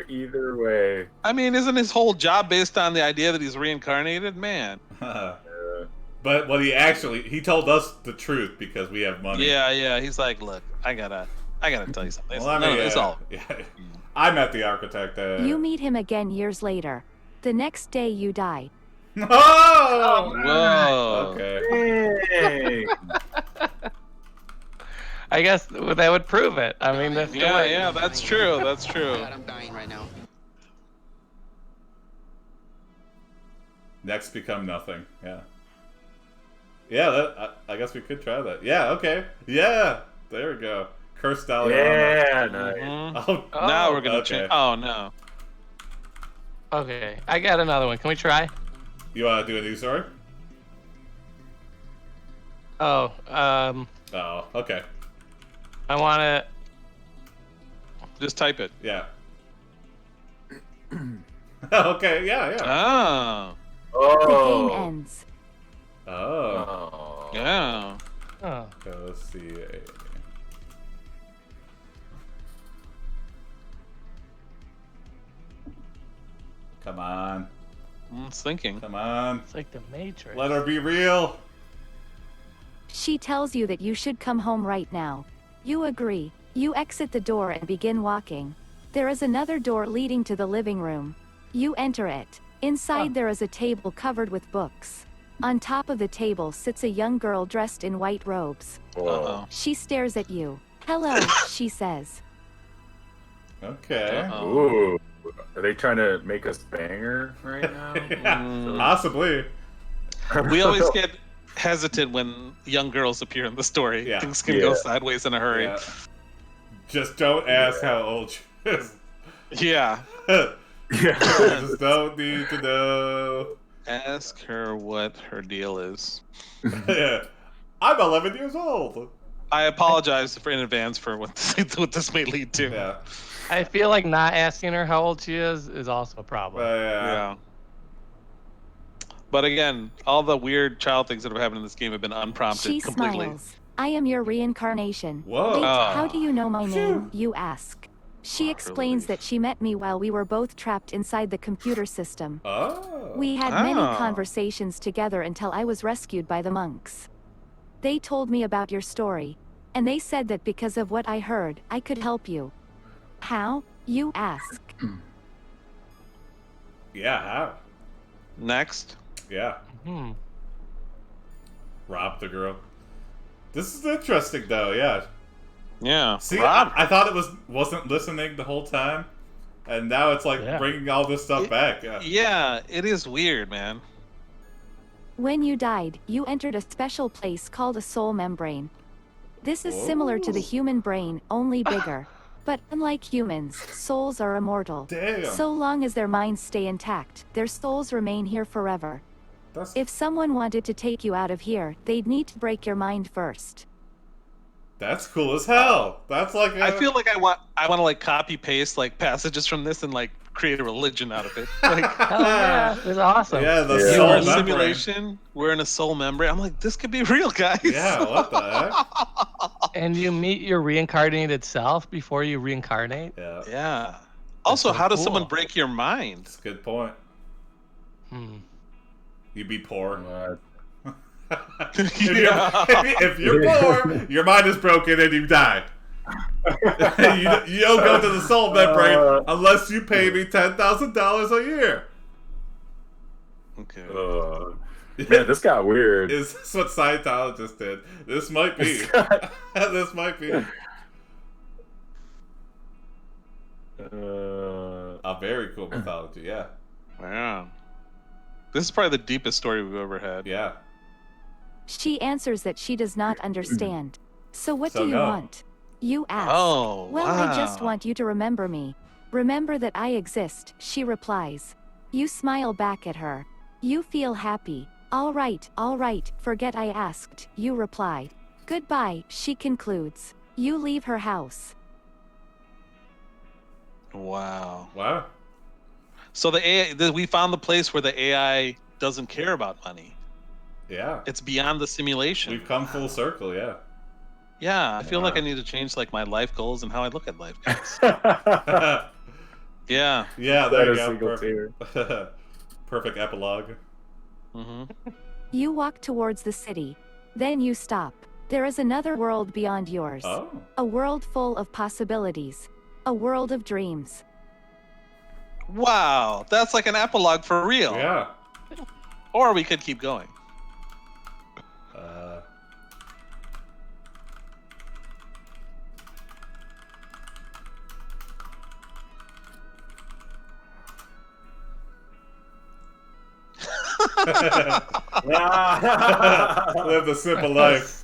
Either way. I mean, isn't his whole job based on the idea that he's reincarnated? Man. But what he told us the truth because we have money. Yeah. He's like, look, I gotta tell you something. Well, I mean, it's all. Yeah. I met the architect. You meet him again years later. The next day you die. Oh! Whoa. Okay. I guess that would prove it. I mean, that's Yeah, that's true. That's true. God, I'm dying right now. Next become nothing. Yeah. Yeah, I guess we could try that. Yeah, okay. Yeah! There we go. Curse Daliana. Yeah, nice. Mhm. Oh, Now we're gonna okay. change. Oh no. Okay, I got another one. Can we try? You want to do a new story? Oh, Oh, okay. I want to. Just type it. Yeah. Okay, yeah. Oh. The Oh. game ends. Oh. Oh. Yeah. Oh, Okay, let's see. Come on. I was thinking. Come on. it's like the Matrix. Let her be real. She tells you that you should come home right now. You agree. You exit the door and begin walking. There is another door leading to the living room. You enter it. Inside there is a table covered with books. On top of the table sits a young girl dressed in white robes. Uh-oh. She stares at you. Hello, she says. Okay. Uh-oh. Ooh. Are they trying to make us banger right now? Yeah, possibly. We always get hesitant when young girls appear in the story. Yeah. Things can go sideways in a hurry. Yeah. Just don't ask how old she is. Yeah. Just don't need to know. Ask her what her deal is. Yeah. I'm 11 years old. I apologize in advance for what this may lead to. Yeah. I feel like not asking her how old she is also a problem. Yeah. But again, all the weird child things that have happened in this game have been unprompted She completely. smiles. I am your reincarnation. Whoa. Wait, Oh. how do you know my name? You ask. She explains that she met me while we were both trapped inside the computer system. Oh. We had many Oh. conversations together until I was rescued by the monks. They told me about your story, and they said that because of what I heard, I could help you. How? You ask. Yeah, how? Next. Yeah. Hmm. Rob the girl. This is interesting, though, yeah. Yeah. See, Rob. I thought it wasn't listening the whole time, and now it's like Yeah. bringing all this stuff back. Yeah. Yeah, it is weird, man. When you died, you entered a special place called a soul membrane. This is similar to the human brain, only bigger. But unlike humans, souls are immortal. Damn. So long as their minds stay intact, their souls remain here forever. That's If someone wanted to take you out of here, they'd need to break your mind first. that's cool as hell. That's like I feel like I want to like copy paste like passages from this and like create a religion out of it. Like Hell yeah, it's awesome. Yeah, the Yeah. we're soul a membrane. simulation. We're in a soul membrane. I'm like, this could be real, guys. Yeah, what the heck? And you meet your reincarnated self before you reincarnate. Yeah, Yeah. Also, so how does cool. someone break your mind? that's a good point. Hmm. You'd be poor. Uh, If you're poor, your mind is broken and you die. you don't go to the soul membrane unless you pay me $10,000 a year. Okay. man, this got weird. Is this what Scientologists did? This might be. This might be a very cool mythology. Yeah, Wow. This is probably the deepest story we've ever had. yeah. She answers that she does not understand. So what So do you no. want? You ask. Oh, Well, wow. I just want you to remember me. Remember that I exist, she replies. You smile back at her. You feel happy. All right, forget I asked, you reply. Goodbye, she concludes. You leave her house. Wow. Wow. So the AI, we found the place where the AI doesn't care about money. Yeah. It's beyond the simulation. We've come full circle. Yeah. Yeah, I feel like I need to change like my life goals and how I look at life goals. Yeah. Yeah. There you That is go. single Perfect. Perfect epilogue. hmm You walk towards the city. Then you stop. There is another world beyond yours. Oh. A world full of possibilities. A world of dreams. Wow, that's like an epilogue for real. Yeah. Or we could keep going. Live the simple life.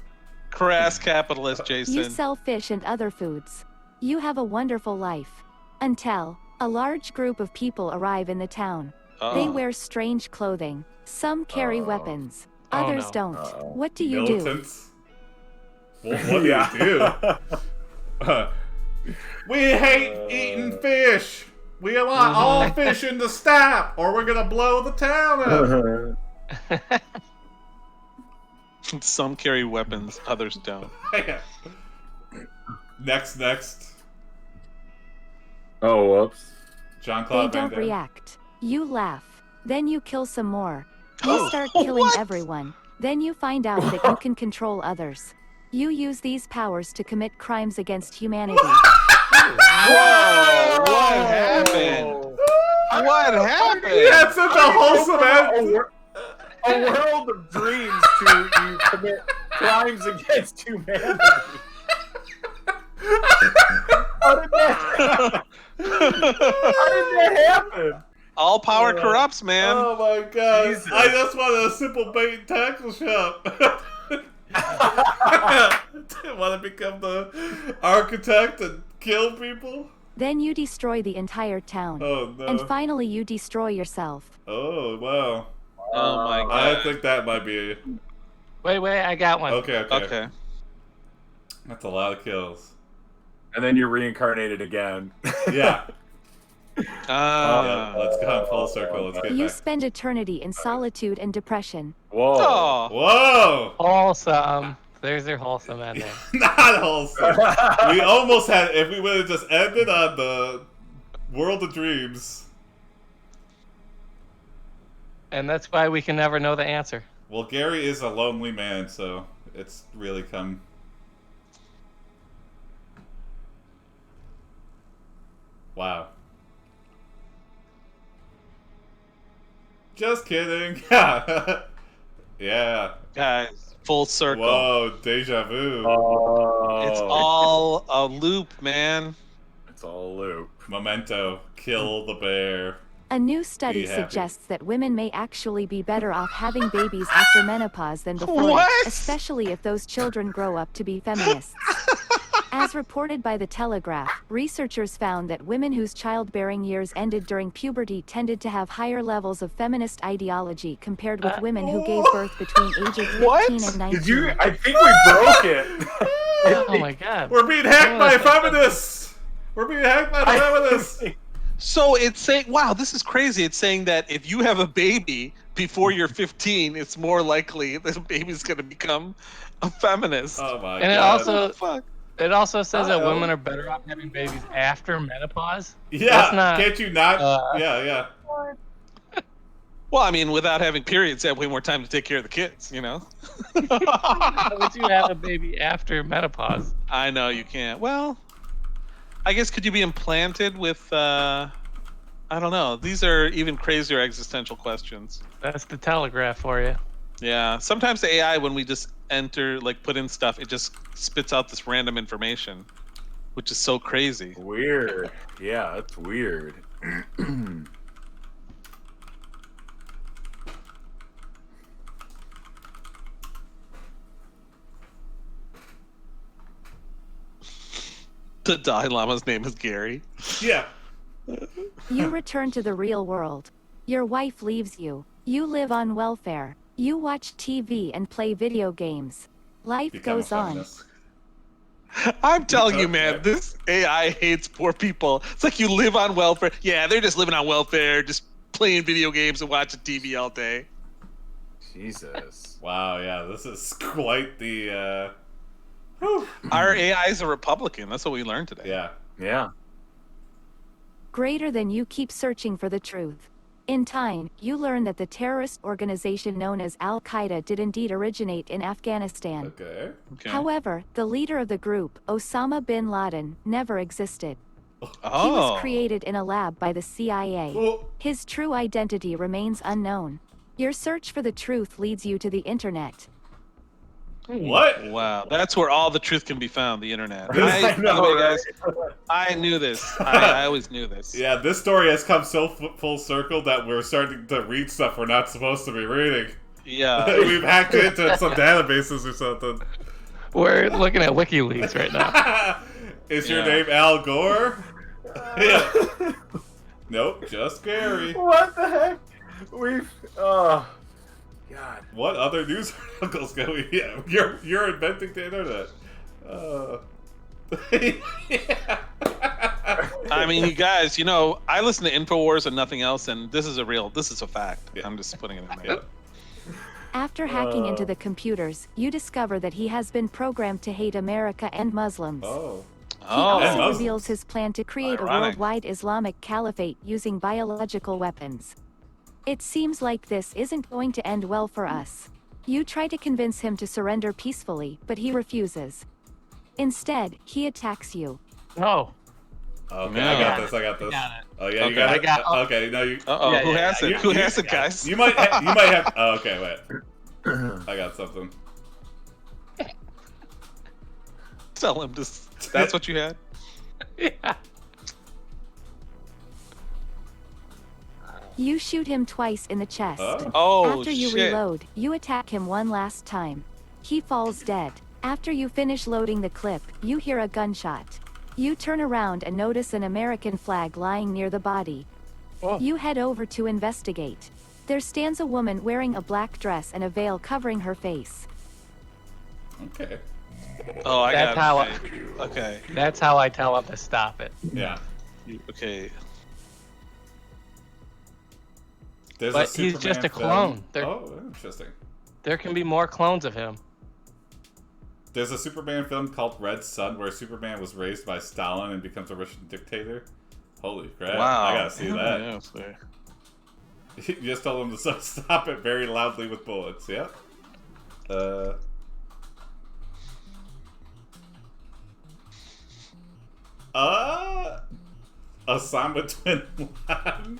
Crass capitalist, Jason. You sell fish and other foods. You have a wonderful life. Until a large group of people arrive in the town. They wear strange clothing. Some carry weapons. Others don't. What do you Militants? Well, what do you do? We hate eating fish. We want all fishing to stop, or we're gonna blow the town up. Some carry weapons, others don't. Next. Oh, whoops. Jean-Claude They Van don't Damme. react. You laugh. Then you kill some more. You start killing everyone. Then you find out that you can control others. You use these powers to commit crimes against humanity. Whoa! What happened? What happened? He had such a wholesome end. A world of dreams to you commit crimes against humanity. How did that happen? All power corrupts, man. Oh my god. Jesus. I just wanted a simple bait and tackle shop. Didn't want to become the architect and kill people. Then you destroy the entire town. Oh no. And finally you destroy yourself. Oh wow. Oh my god. I think that might be Wait, I got one. okay. That's a lot of kills. And then you're reincarnated again. Yeah. Yeah, let's go full circle. Let's get You back. spend eternity in solitude and depression. Whoa. Oh. Whoa! Wholesome. There's your wholesome ending. Not wholesome. We almost had. If we would have just ended on the World of Dreams. And that's why we can never know the answer. Well, Gary is a lonely man, so it's really come. Wow. Just kidding. Yeah. Guys, full circle. Whoa, deja vu. It's all a loop, man. It's all a loop. Memento. Kill the bear. A new study Be happy. suggests that women may actually be better off having babies after menopause than before, What? especially if those children grow up to be feminists. As reported by The Telegraph, researchers found that women whose childbearing years ended during puberty tended to have higher levels of feminist ideology compared with women who gave birth between ages 15 and 19. Did you? I think we broke it. Oh my god. We're being hacked by feminists! We're being hacked by feminists! So it's saying, wow, this is crazy. It's saying that if you have a baby before you're 15, it's more likely that the baby's going to become a feminist. Oh my And god. it also says that women are better off having babies after menopause. Yeah, That's not, can't you not? Yeah. Well, I mean, without having periods, you have way more time to take care of the kids, you know? How would you have a baby after menopause? I know you can't. Well, I guess could you be implanted with, I don't know. These are even crazier existential questions. That's The Telegraph for you. Yeah. Sometimes the AI, when we just enter, like put in stuff, it just spits out this random information, which is so crazy. Weird. Yeah, that's weird. The Dalai Lama's name is Gary. Yeah. You return to the real world. Your wife leaves you. You live on welfare. You watch TV and play video games. Life Become a goes on. feminist. I'm telling you, man, this AI hates poor people. It's like you live on welfare. Yeah, they're just living on welfare, just playing video games and watching TV all day. Jesus. Wow, yeah, this is quite the, Our AI is a Republican. That's what we learned today. yeah. Yeah. Greater than you keep searching for the truth. In time, you learn that the terrorist organization known as Al-Qaeda did indeed originate in Afghanistan. Okay. Okay. However, the leader of the group, Osama bin Laden, never existed. He Oh. was created in a lab by the CIA. Oh, His true identity remains unknown. Your search for the truth leads you to the internet. what? Wow, that's where all the truth can be found, the internet. I By the know, way, right? guys, I knew this. I always knew this. Yeah, this story has come so full circle that we're starting to read stuff we're not supposed to be reading. Yeah. We've hacked into some databases or something. We're looking at WikiLeaks right now. Is your name Al Gore? Yeah. Nope, just Gary. What the heck? Oh, God. What other news articles can we? Yeah, you're inventing the internet. Yeah. I mean, you guys, you know, I listen to InfoWars and nothing else, and this is a fact. Yeah. I'm just putting it in there. After hacking into the computers, you discover that he has been programmed to hate America and Muslims. Oh. He And also Muslims. reveals his plan to create a Ironic. worldwide Islamic caliphate using biological weapons. It seems like this isn't going to end well for us. You try to convince him to surrender peacefully, but he refuses. Instead, he attacks you. Oh. Okay, Yeah. I got this. Got it. Oh yeah, Okay. you got I it. got- Okay, no, you. Uh-oh, Yeah, who yeah, has yeah. it? Who has it, guys? You might have. Oh, okay, wait. I got something. Tell him to. That's what you had? Yeah. You shoot him twice in the chest. Oh, After you shit. reload, you attack him one last time. He falls dead. After you finish loading the clip, you hear a gunshot. You turn around and notice an American flag lying near the body. Oh. You head over to investigate. There stands a woman wearing a black dress and a veil covering her face. Okay. Oh, I That's got how it. Okay. That's how I tell him to stop it. Yeah. Okay. There's But a he's Superman just a film. clone. There- Oh, interesting. There can be more clones of him. There's a Superman film called Red Sun where Superman was raised by Stalin and becomes a Russian dictator. Holy crap! Wow. I gotta see that. Yeah, fair. You just told him to stop it very loudly with bullets. Yep. Osama bin Laden.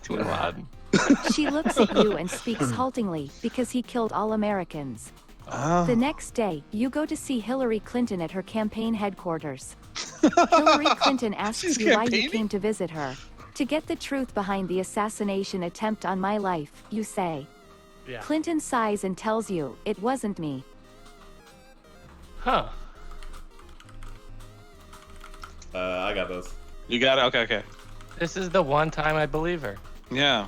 Too loud. She looks at you and speaks haltingly because he killed all Americans. The next day, you go to see Hillary Clinton at her campaign headquarters. Hillary Clinton asks She's you why you campaigning? came to visit her. To get the truth behind the assassination attempt on my life, you say. Yeah. Clinton sighs and tells you, it wasn't me. Huh. I got this. You got it? Okay, okay. This is the one time I believe her. Yeah.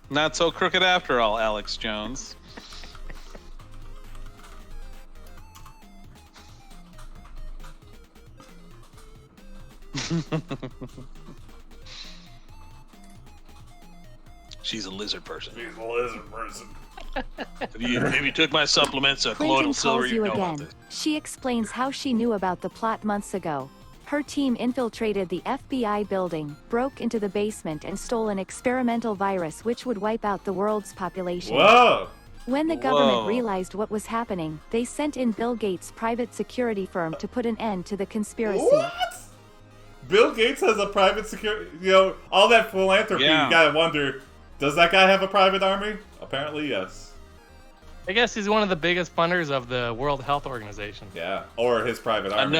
Not so crooked after all, Alex Jones. She's a lizard person. He's a lizard person. If you took my supplements of Clinton colloidal silver, calls you you know about again. this. She explains how she knew about the plot months ago. Her team infiltrated the FBI building, broke into the basement and stole an experimental virus which would wipe out the world's population. Whoa! When the government Whoa. realized what was happening, they sent in Bill Gates' private security firm to put an end to the conspiracy. What? Bill Gates has a private security. You know, all that philanthropy. Yeah. You gotta wonder, does that guy have a private army? Apparently, yes. I guess he's one of the biggest funders of the World Health Organization. Yeah, or his private army.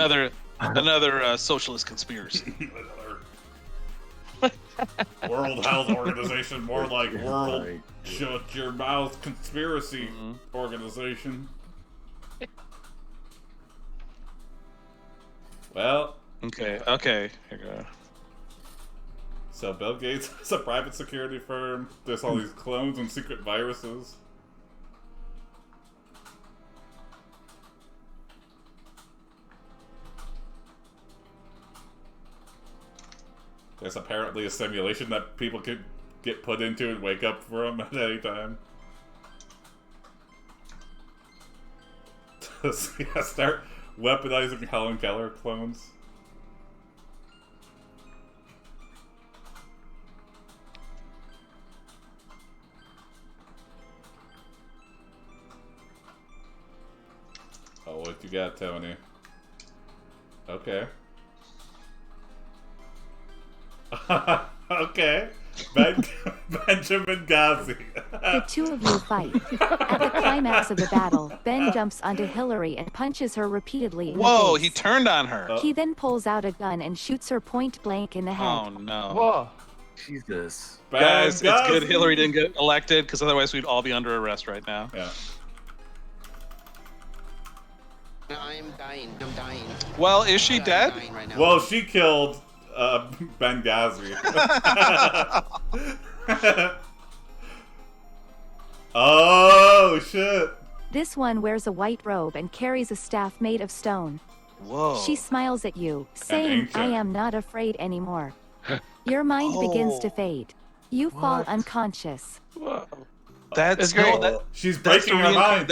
Another socialist conspiracy. World Health Organization, more like World Shut Your Mouth Conspiracy Organization. Well, Okay. Here you go. so Bill Gates has a private security firm. There's all these clones and secret viruses. There's apparently a simulation that people could get put into and wake up from at any time. So, yeah, start weaponizing Helen Keller clones. Oh, what you got, Tony? Okay. Okay. Benjamin Ghazi. The two of you fight. At the climax of the battle, Ben jumps onto Hillary and punches her repeatedly in Whoa, the he face. turned on her. Oh. He then pulls out a gun and shoots her point blank in the head. Oh no. Whoa. Jesus. Guys, it's good Hillary didn't get elected because otherwise we'd all be under arrest right now. Yeah. I'm dying. Well, is she dead? Right now. Well, she killed Benghazi. Oh shit! This one wears a white robe and carries a staff made of stone. Whoa. She smiles at you, saying, ancient. I am not afraid anymore. Your mind begins to fade. You fall unconscious. Whoa. That's It's great. She's That's breaking the her mind.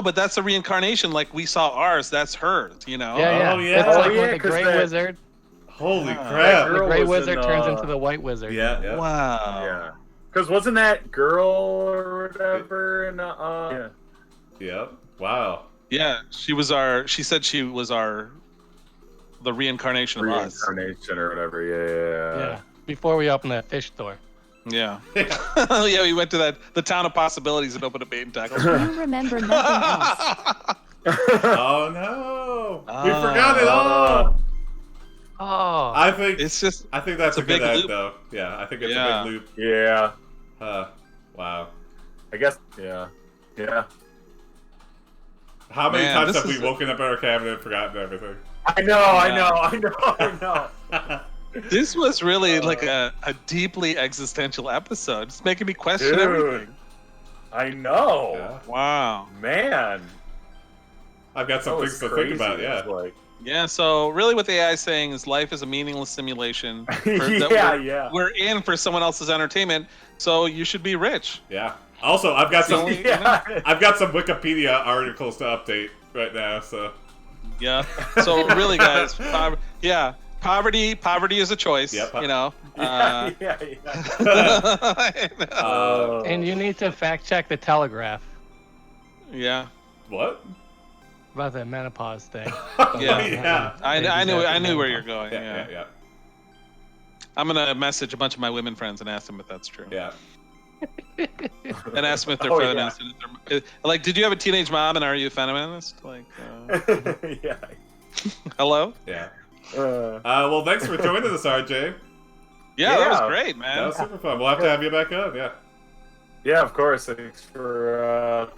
but that's a reincarnation. Like we saw ours. That's hers. You know. Yeah. Oh, yeah. It's like Oh, yeah, when the 'cause Gray that- Wizard. Holy That crap! girl The Gray was Wizard in, turns into the White Wizard. Yeah. Wow. Yeah. Because wasn't that girl or whatever? And yeah. Yep. Wow. Yeah. She said she was the reincarnation of us. Reincarnation or whatever. Yeah. Yeah. Before we open that fish store. Yeah. Yeah. We went to the town of possibilities and opened a bait and tackle. You remember nothing else. Oh no! We forgot it all. Oh. I think It's just. I think that's it's a a good big end, loop. though. Yeah, I think it's Yeah. a big loop. Yeah. Wow. I guess. Yeah. Yeah. How many Man, times this have we is woken up in our cabinet and forgotten everything? I know. This was really like a deeply existential episode. It's making me question Dude. everything. I know. Yeah. Wow. Man. I've got some That things was to think crazy. about. It Yeah. was like, Yeah, so really what the AI is saying is life is a meaningless simulation. yeah. We're in for someone else's entertainment, so you should be rich. Yeah. Also, I've got some. Yeah. I've got some Wikipedia articles to update right now. So. Yeah. So really, guys, poverty is a choice. Yep. You know. Yeah. And you need to fact check the Telegraph Yeah. What? about the menopause thing. Yeah. I knew where you're going. Yeah. I'm gonna message a bunch of my women friends and ask them if that's true. Yeah. And ask them if they're Oh, feminist. Like, did you have a teenage mom and are you a feminist? Like, Yeah. hello? Yeah. Well, thanks for joining us, RJ. Yeah, that was Yeah. great, man. That was super fun. We'll have to have you back on. Yeah. Yeah, of course. Thanks for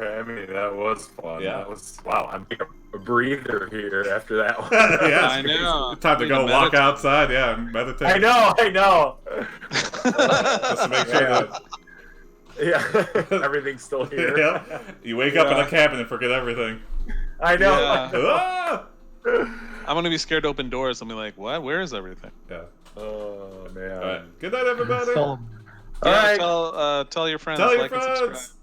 having me. That was fun. Yeah. That was wow. I'm taking a breather here after that one. Yeah. I know. Time to Need go to walk meditate. outside. Yeah, and meditate. I know. Just to make sure that. Yeah, everything's still here. Yeah. You wake up in a cabin and forget everything. I know. Yeah. Ah! I'm gonna be scared to open doors. I'll be like, what? Where is everything? Yeah. Oh man. All right. Good night, everybody. So, Yeah, right. tell your friends. Tell your like and subscribe. friends.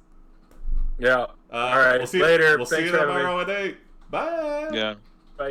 Yeah. All right, We'll see later. We'll see Thanks you for having me. tomorrow at 8. Bye. Yeah. Bye.